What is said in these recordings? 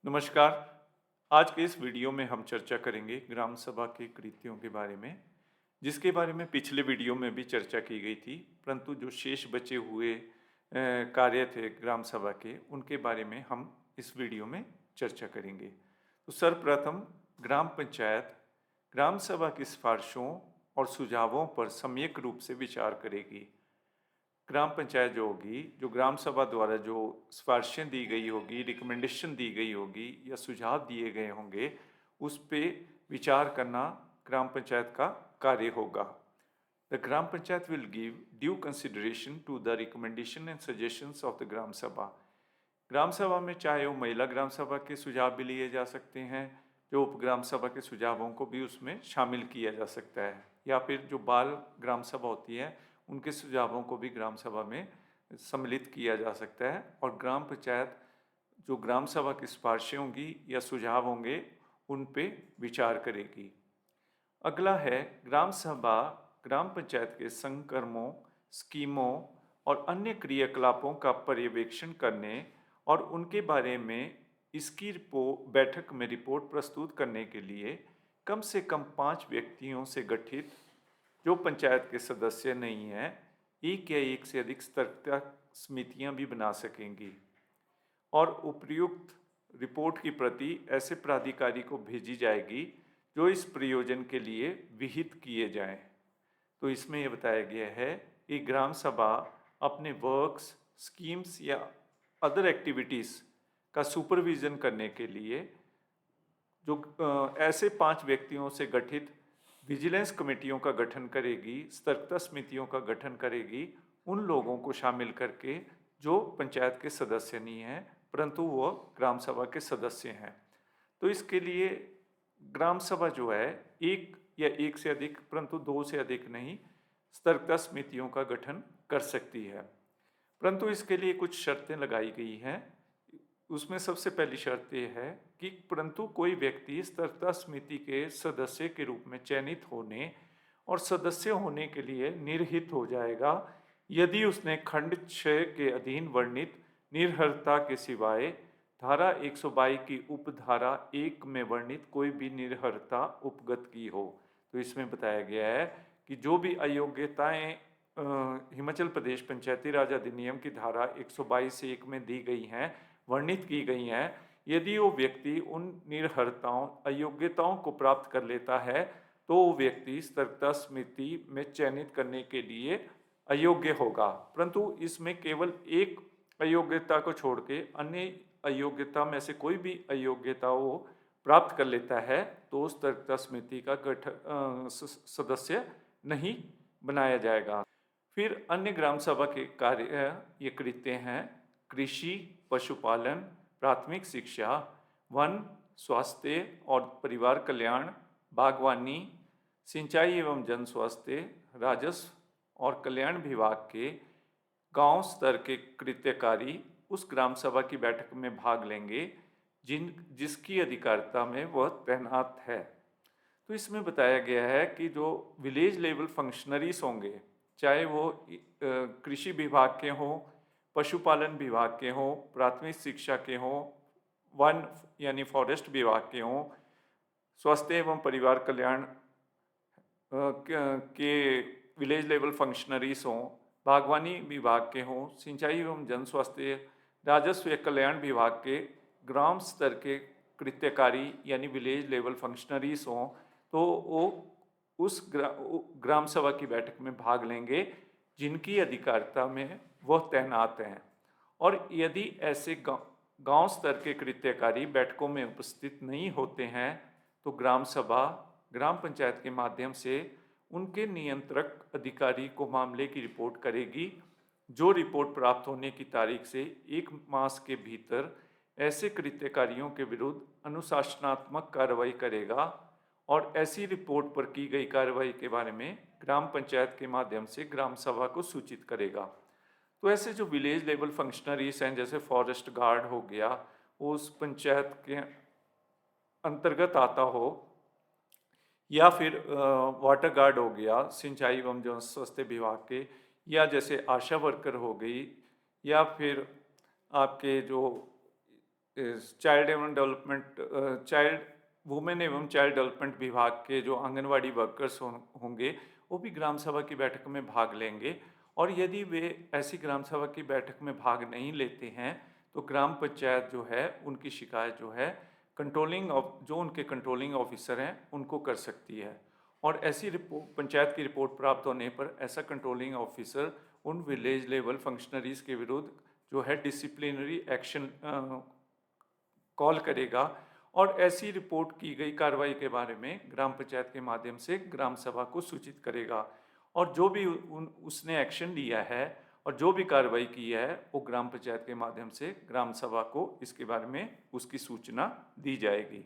नमस्कार। आज के इस वीडियो में हम चर्चा करेंगे ग्राम सभा के कृत्यों के बारे में, जिसके बारे में पिछले वीडियो में भी चर्चा की गई थी, परंतु जो शेष बचे हुए कार्य थे ग्राम सभा के, उनके बारे में हम इस वीडियो में चर्चा करेंगे। तो सर्वप्रथम ग्राम पंचायत ग्राम सभा की सिफारिशों और सुझावों पर सम्यक रूप से विचार करेगी। ग्राम पंचायत जो होगी, जो ग्राम सभा द्वारा जो सिफारिशें दी गई होगी, रिकमेंडेशन दी गई होगी या सुझाव दिए गए होंगे, उस पे विचार करना ग्राम पंचायत का कार्य होगा। The gram panchayat will give due consideration to the recommendation and suggestions of the gram sabha. Gram सभा में चाहे वो महिला ग्राम सभा के सुझाव भी लिए जा सकते हैं, जो उप ग्राम सभा के सुझावों को भी उसमें शामिल किया जा सकता है, या फिर जो बाल ग्राम सभा होती है उनके सुझावों को भी ग्राम सभा में सम्मिलित किया जा सकता है। और ग्राम पंचायत जो ग्राम सभा की सिफारिशें होंगी या सुझाव होंगे, उन पे विचार करेगी। अगला है ग्राम सभा ग्राम पंचायत के संकर्मों, स्कीमों और अन्य क्रियाकलापों का पर्यवेक्षण करने और उनके बारे में इसकी बैठक में रिपोर्ट प्रस्तुत करने के लिए कम से कम 5 व्यक्तियों से गठित, जो पंचायत के सदस्य नहीं हैं, एक या एक से अधिक सतर्कता समितियां भी बना सकेंगी। और उपर्युक्त रिपोर्ट की प्रति ऐसे प्राधिकारी को भेजी जाएगी जो इस प्रयोजन के लिए विहित किए जाएं। तो इसमें यह बताया गया है कि ग्राम सभा अपने वर्क्स, स्कीम्स या अदर एक्टिविटीज़ का सुपरविज़न करने के लिए जो ऐसे 5 व्यक्तियों से गठित विजिलेंस कमेटियों का गठन करेगी, सतर्कता समितियों का गठन करेगी, उन लोगों को शामिल करके जो पंचायत के सदस्य नहीं हैं, परंतु वो ग्राम सभा के सदस्य हैं। तो इसके लिए ग्राम सभा जो है एक या एक से अधिक, परंतु 2 से अधिक नहीं, सतर्कता समितियों का गठन कर सकती है। परंतु इसके लिए कुछ शर्तें लगाई गई हैं। उसमें सबसे पहली शर्त ये है कि परंतु कोई व्यक्ति सतर्कता समिति के सदस्य के रूप में चयनित होने और सदस्य होने के लिए निर्हित हो जाएगा यदि उसने खंड 6 के अधीन वर्णित निर्हरता के सिवाय धारा 122 की उपधारा 1 में वर्णित कोई भी निर्हरता उपगत की हो। तो इसमें बताया गया है कि जो भी अयोग्यताएं हिमाचल प्रदेश पंचायती राज अधिनियम की धारा 122 से 1 में दी गई हैं, वर्णित की गई हैं, यदि वो व्यक्ति उन निर्हरताओं, अयोग्यताओं को प्राप्त कर लेता है तो वो व्यक्ति सतर्कता समिति में चयनित करने के लिए अयोग्य होगा। परंतु इसमें केवल एक अयोग्यता को छोड़ के अन्य अयोग्यता में से कोई भी अयोग्यता वो प्राप्त कर लेता है तो सतर्कता समिति का सदस्य नहीं बनाया जाएगा। फिर अन्य ग्राम सभा के कार्य ये कृत्य हैं: कृषि, पशुपालन, प्राथमिक शिक्षा, वन, स्वास्थ्य और परिवार कल्याण, बागवानी, सिंचाई एवं जन स्वास्थ्य, राजस्व और कल्याण विभाग के गांव स्तर के कृत्यकारी उस ग्राम सभा की बैठक में भाग लेंगे जिसकी अधिकारिता में वह तैनात है। तो इसमें बताया गया है कि जो विलेज लेवल फंक्शनरीज होंगे, चाहे वो कृषि विभाग के हों, पशुपालन विभाग के हों, प्राथमिक शिक्षा के हों, वन यानी फॉरेस्ट विभाग के हों, स्वास्थ्य एवं परिवार कल्याण के विलेज लेवल फंक्शनरीज हों, बागवानी विभाग के हों, सिंचाई एवं जन स्वास्थ्य, राजस्व या कल्याण विभाग के ग्राम स्तर के कृत्यकारी यानी विलेज लेवल फंक्शनरीज हों, तो वो उस ग्राम सभा की बैठक में भाग लेंगे जिनकी अधिकारिता में वह तैनात हैं। और यदि ऐसे गांव स्तर के कृत्यकारी बैठकों में उपस्थित नहीं होते हैं तो ग्राम सभा ग्राम पंचायत के माध्यम से उनके नियंत्रक अधिकारी को मामले की रिपोर्ट करेगी, जो रिपोर्ट प्राप्त होने की तारीख से 1 मास के भीतर ऐसे कृत्यकारियों के विरुद्ध अनुशासनात्मक कार्रवाई करेगा और ऐसी रिपोर्ट पर की गई कार्रवाई के बारे में ग्राम पंचायत के माध्यम से ग्राम सभा को सूचित करेगा। तो ऐसे जो विलेज लेवल फंक्शनरीज हैं, जैसे फॉरेस्ट गार्ड हो गया, वो उस पंचायत के अंतर्गत आता हो, या फिर वाटर गार्ड हो गया सिंचाई एवं जन स्वास्थ्य विभाग के, या जैसे आशा वर्कर हो गई, या फिर आपके जो चाइल्ड वुमेन एवं चाइल्ड डेवलपमेंट विभाग के जो आंगनवाड़ी वर्कर्स होंगे वो भी ग्राम सभा की बैठक में भाग लेंगे। और यदि वे ऐसी ग्राम सभा की बैठक में भाग नहीं लेते हैं तो ग्राम पंचायत जो है उनकी शिकायत जो है जो उनके कंट्रोलिंग ऑफिसर हैं उनको कर सकती है। और ऐसी रिपोर्ट पंचायत की रिपोर्ट प्राप्त होने पर ऐसा कंट्रोलिंग ऑफिसर उन विलेज लेवल फंक्शनरीज के विरुद्ध जो है डिसिप्लिनरी एक्शन कॉल करेगा और ऐसी रिपोर्ट की गई कार्रवाई के बारे में ग्राम पंचायत के माध्यम से ग्राम सभा को सूचित करेगा। और जो भी उसने एक्शन लिया है और जो भी कार्रवाई की है वो ग्राम पंचायत के माध्यम से ग्राम सभा को इसके बारे में उसकी सूचना दी जाएगी।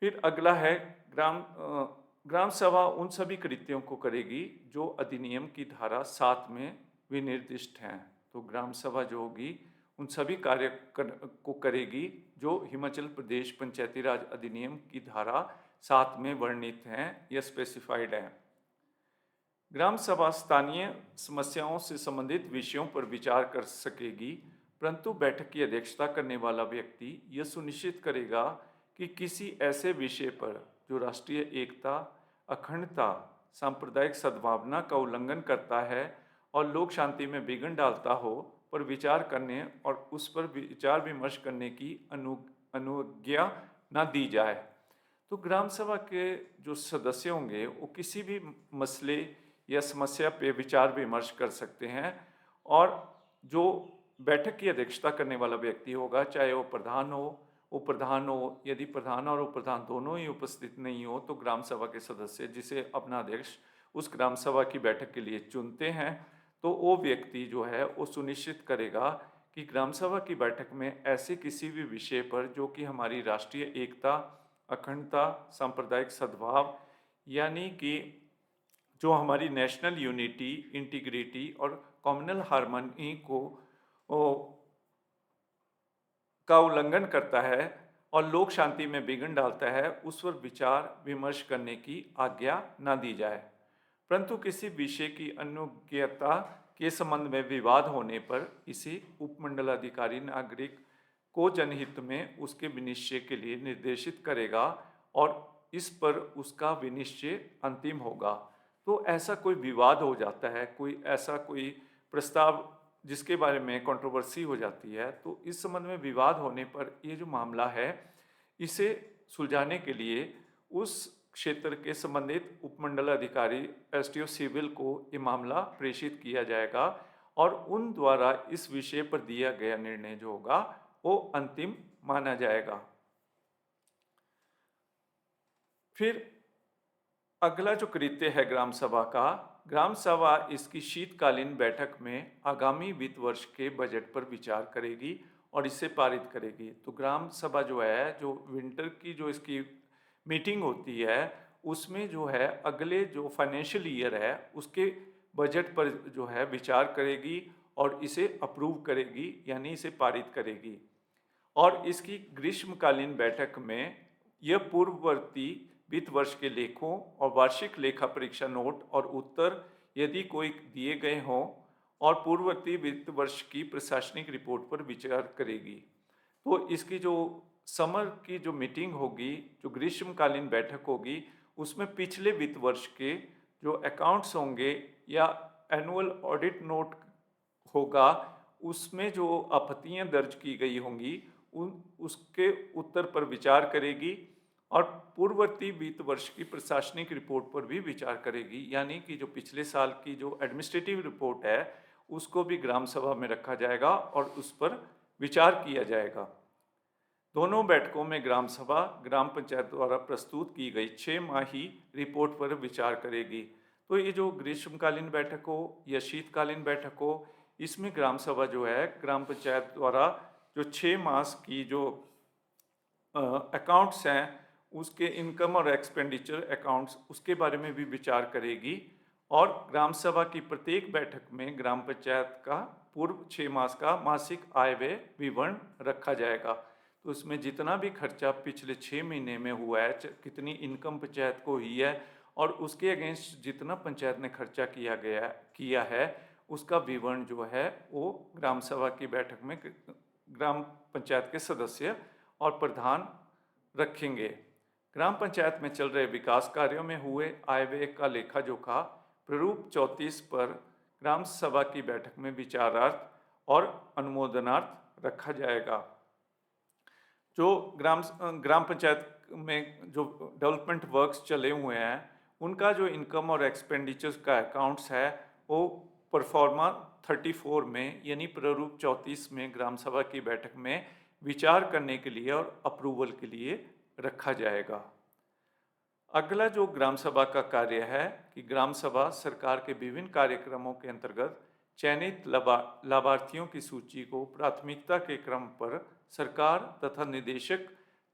फिर अगला है ग्राम सभा उन सभी कृत्यों को करेगी जो अधिनियम की धारा 7 में विनिर्दिष्ट हैं। तो ग्राम सभा जो होगी उन सभी कार्य को करेगी जो हिमाचल प्रदेश पंचायती राज अधिनियम की धारा 7 में वर्णित हैं या स्पेसिफाइड हैं। ग्राम सभा स्थानीय समस्याओं से संबंधित विषयों पर विचार कर सकेगी, परंतु बैठक की अध्यक्षता करने वाला व्यक्ति यह सुनिश्चित करेगा कि किसी ऐसे विषय पर जो राष्ट्रीय एकता, अखंडता, सांप्रदायिक सद्भावना का उल्लंघन करता है और लोक शांति में विघ्न डालता हो पर विचार करने और उस पर विचार विमर्श करने की अनुज्ञा न दी जाए। तो ग्राम सभा के जो सदस्य होंगे वो किसी भी मसले या समस्या पे विचार विमर्श कर सकते हैं और जो बैठक की अध्यक्षता करने वाला व्यक्ति होगा, चाहे वो प्रधान हो, उपप्रधान हो, यदि प्रधान और उपप्रधान दोनों ही उपस्थित नहीं हो तो ग्राम सभा के सदस्य जिसे अपना अध्यक्ष उस ग्राम सभा की बैठक के लिए चुनते हैं तो वो व्यक्ति जो है वो सुनिश्चित करेगा कि ग्राम सभा की बैठक में ऐसे किसी भी विषय पर जो कि हमारी राष्ट्रीय एकता, अखंडता, सांप्रदायिक सद्भाव यानी कि जो हमारी नेशनल यूनिटी, इंटीग्रिटी और कम्युनल हार्मनी का उल्लंघन करता है और लोक शांति में विघ्न डालता है, उस पर विचार विमर्श करने की आज्ञा न दी जाए। परंतु किसी विषय की अनुज्ञता के संबंध में विवाद होने पर इसे उपमंडलाधिकारी नागरिक को जनहित में उसके विनिश्चय के लिए निर्देशित करेगा और इस पर उसका विनिश्चय अंतिम होगा। तो ऐसा कोई विवाद हो जाता है, कोई प्रस्ताव जिसके बारे में कंट्रोवर्सी हो जाती है, तो इस संबंध में विवाद होने पर ये जो मामला है इसे सुलझाने के लिए उस क्षेत्र के संबंधित उपमंडलाधिकारी एसडीओ सिविल को ये मामला प्रेषित किया जाएगा और उन द्वारा इस विषय पर दिया गया निर्णय जो होगा वो अंतिम माना जाएगा। फिर अगला जो कृत्य है ग्राम सभा का, ग्राम सभा इसकी शीतकालीन बैठक में आगामी वित्त वर्ष के बजट पर विचार करेगी और इसे पारित करेगी। तो ग्राम सभा जो है, जो विंटर की जो इसकी मीटिंग होती है उसमें जो है अगले जो फाइनेंशियल ईयर है उसके बजट पर जो है विचार करेगी और इसे अप्रूव करेगी यानी इसे पारित करेगी। और इसकी ग्रीष्मकालीन बैठक में यह पूर्ववर्ती वित्त वर्ष के लेखों और वार्षिक लेखा परीक्षा नोट और उत्तर यदि कोई दिए गए हों और पूर्ववर्ती वित्त वर्ष की प्रशासनिक रिपोर्ट पर विचार करेगी। तो इसकी जो समर की जो मीटिंग होगी, जो ग्रीष्मकालीन बैठक होगी, उसमें पिछले वित्त वर्ष के जो अकाउंट्स होंगे या एनुअल ऑडिट नोट होगा उसमें जो आपत्तियां दर्ज की गई होंगी उसके उत्तर पर विचार करेगी और पूर्ववर्ती वित्त वर्ष की प्रशासनिक रिपोर्ट पर भी विचार करेगी। यानी कि जो पिछले साल की जो एडमिनिस्ट्रेटिव रिपोर्ट है उसको भी ग्राम सभा में रखा जाएगा और उस पर विचार किया जाएगा। दोनों बैठकों में ग्राम सभा ग्राम पंचायत द्वारा प्रस्तुत की गई 6 माही रिपोर्ट पर विचार करेगी। तो ये जो ग्रीष्मकालीन बैठक हो या शीतकालीन बैठक हो, इसमें ग्राम सभा जो है ग्राम पंचायत द्वारा जो 6 मास की जो अकाउंट्स हैं उसके इनकम और एक्सपेंडिचर अकाउंट्स उसके बारे में भी विचार करेगी और ग्राम सभा की प्रत्येक बैठक में ग्राम पंचायत का पूर्व 6 मास का मासिक आय व्यय विवरण रखा जाएगा। तो उसमें जितना भी खर्चा पिछले 6 महीने में हुआ है, कितनी इनकम पंचायत को हुई है और उसके अगेंस्ट जितना पंचायत ने खर्चा किया है उसका विवरण जो है वो ग्राम सभा की बैठक में ग्राम पंचायत के सदस्य और प्रधान रखेंगे। ग्राम पंचायत में चल रहे विकास कार्यों में हुए आय व्यय का लेखा जोखा प्रारूप 34 पर ग्राम सभा की बैठक में विचारार्थ और अनुमोदनार्थ रखा जाएगा। जो ग्राम पंचायत में जो डेवलपमेंट वर्क्स चले हुए हैं उनका जो इनकम और एक्सपेंडिचर्स का अकाउंट्स है वो परफॉर्मा 34 में यानी प्रारूप 34 में ग्राम सभा की बैठक में विचार करने के लिए और अप्रूवल के लिए रखा जाएगा। अगला जो ग्राम सभा का कार्य है कि ग्राम सभा सरकार के विभिन्न कार्यक्रमों के अंतर्गत चयनित लाभार्थियों की सूची को प्राथमिकता के क्रम पर सरकार तथा निदेशक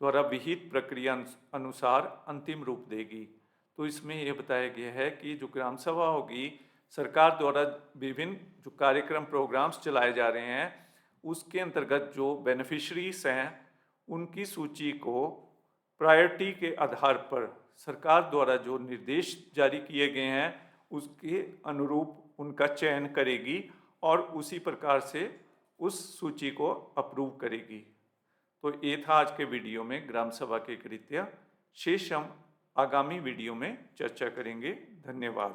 द्वारा विहित प्रक्रिया अनुसार अंतिम रूप देगी। तो इसमें यह बताया गया है कि जो ग्राम सभा होगी सरकार द्वारा विभिन्न जो कार्यक्रम प्रोग्राम्स चलाए जा रहे हैं उसके अंतर्गत जो बेनिफिशरीज हैं उनकी सूची को प्रायोरिटी के आधार पर सरकार द्वारा जो निर्देश जारी किए गए हैं उसके अनुरूप उनका चयन करेगी और उसी प्रकार से उस सूची को अप्रूव करेगी। तो ये था आज के वीडियो में ग्राम सभा के कृत्य। शेष हम आगामी वीडियो में चर्चा करेंगे। धन्यवाद।